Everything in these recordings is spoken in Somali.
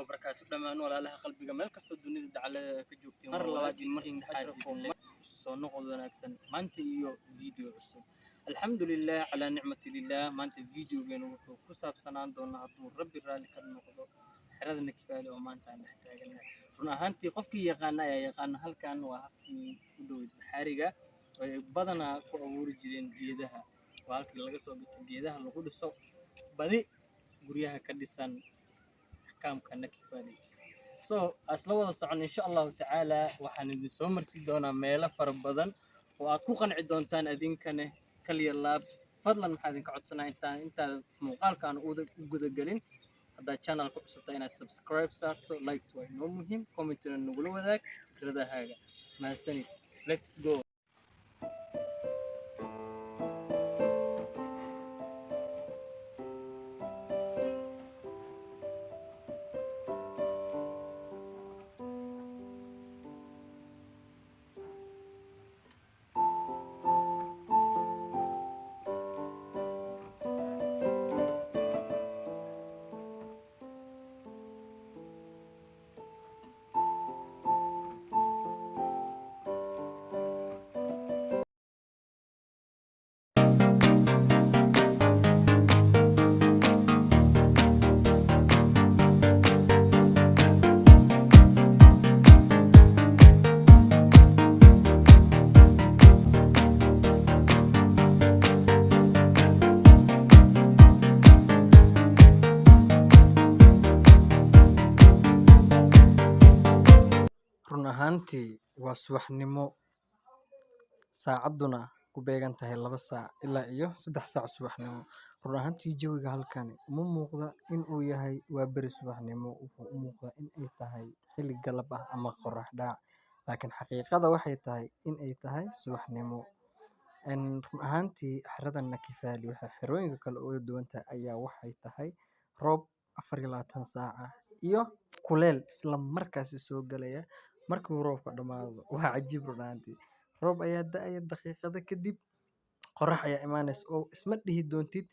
وبركاته دمان ولا لها قلبي مeel kasto dunida dacalada ka joogtiin mar labaad markii ashraf soo noqdo wanaagsan maanta iyo video cusub alxamdulillah ala nicmati lillah maanta videogeenu wuxuu ku saabsanaan doonaa hadduu rabbi raali ka noqdo xerada Nakifaali oo maanta aan dhex taaganahay run ahaantii qofkii yaqaan ayaa yaqaan halkan waa halkii u dhow xariga ay badanaa ku abuuri jireen geedaha waa halkii laga soo gatay geedaha lagu dhiso badi guryaha ka dhisan kaamka Nakifaali so asla wada socon insha Allah ta'ala waxaan idin soo marsi doonaa meelo fara badan oo aad ku qanci doontaan adinkana kaliya laab fadlan maxaa idin ka codsanaa inta muuqaalkan u guda galin hadda channel ku cusubtaa inaad subscribe saarto like waa inoo muhiim comment-na nagula wadaag firadahaaga mahadsanid let's go ahaantii waa subaxnimo saacaduna ku beegan tahay 2 saac ilaa iyo 3 saac subaxnimo run ahaantii jawiga halkan uma muuqda in uu yahay waa bari subaxnimo wuxuu u muuqdaa in ay tahay xilli galab ah ama qorrax dhac laakiin xaqiiqada waxay tahay in ay tahay subaxnimo run ahaantii xerada Nakifaali waxa xerooyinka kale oo duwan tahay ayaa waxay tahay roob 24 saac iyo kuleel isla markaas soo galaya markuu roobka dhamaado waa cajiib runaantii roob ayaa da'aya daqiiqada kadib qorrax ayaa imaanaysa oo isma dhihi doontid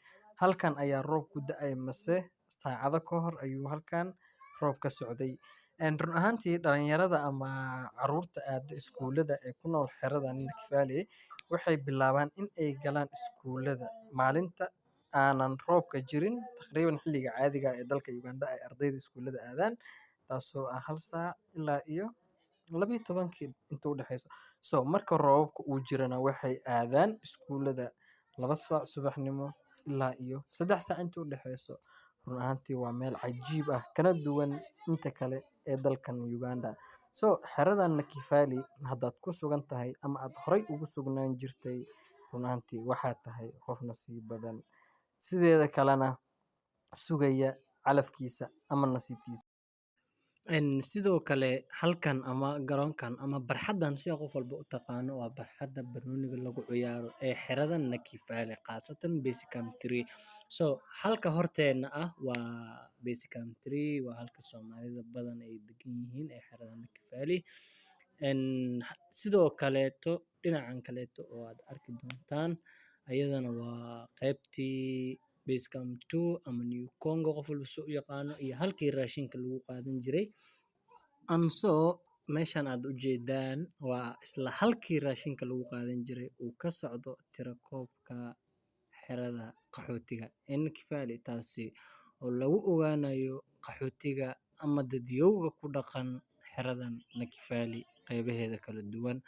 halkan ayaa roob ku da'ay mase saacado ka hor ayuu halkan roob ka socday run ahaantii dhalinyarada ama caruurta aada iskuulada ee ku nool xerada Nakifaali waxay bilaabaan in ay galaan iskuulada maalinta aanan roobka jirin taqriiban xilliga caadiga ah ee dalka Uganda ay ardayda iskuulada aadaan taasoo ah 1 saac ilaa iyo 12 inta u dhaxayso so marka roobka uu jirana waxay aadaan iskuulada 2 saac subaxnimo ilaa iyo 3 saac inta u dhaxayso run ahaantii waa meel cajiib ah kana duwan inta kale ee dalkan Uganda so xerada Nakifaali haddaad ku sugan tahay ama aad horay ugu sugnaan jirtay run ahaantii waxaa tahay qof nasiib badan sideeda kalena sugaya calafkiisa ama nasiibkiisa sidoo kale halkan ama garoonkan ama barxadan si qof walba u taqaano waa barxadda banooniga lagu ciyaaro ee xerada Nakifaali qaasatan basic camp 3 so halka horteena ah waa basic camp 3 waa halka Soomaalida badan ay degan yihiin ee xerada Nakifaali sidoo kaleeto dhinacan kaleeto oo aad arki doontaan ayadana waa qaybtii basic camp 2 ama New Congo qof walba soo yaqaano iyo halkii raashinka lagu qaadan jiray anso meeshan aad u jeedaan waa isla halkii raashinka lagu qaadan jiray uu ka socdo tirakoobka xerada qaxootiga Nakifaali taasi oo lagu ogaanayo qaxootiga ama dadyowga ku dhaqan xeradan Nakifaali qaybaheeda kala duwan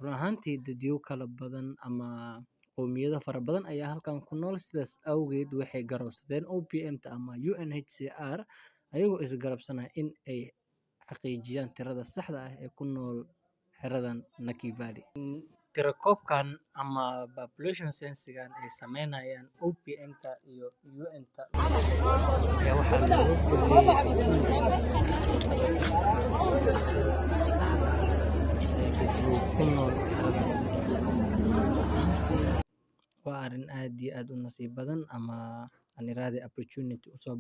run ahaantii dadyow kala badan ama qowmiyada fara badan ayaa halkan ku nool sidaas awgeed waxay garowsadeen OPM-ta ama UNHCR ayagoo isgarabsanaya in ay xaqiijiyaan tirada saxda ah ee ku nool xeradan Nakifaali tirakoobkan ama population census-gan ay sameynayaan OPM-ta iyo UN-ta ayaa waxaa lagu saxda ee dadyow ku nool xeradan waa arrin aad iyo aad u nasiib badan ama aan iraade opportunity u soo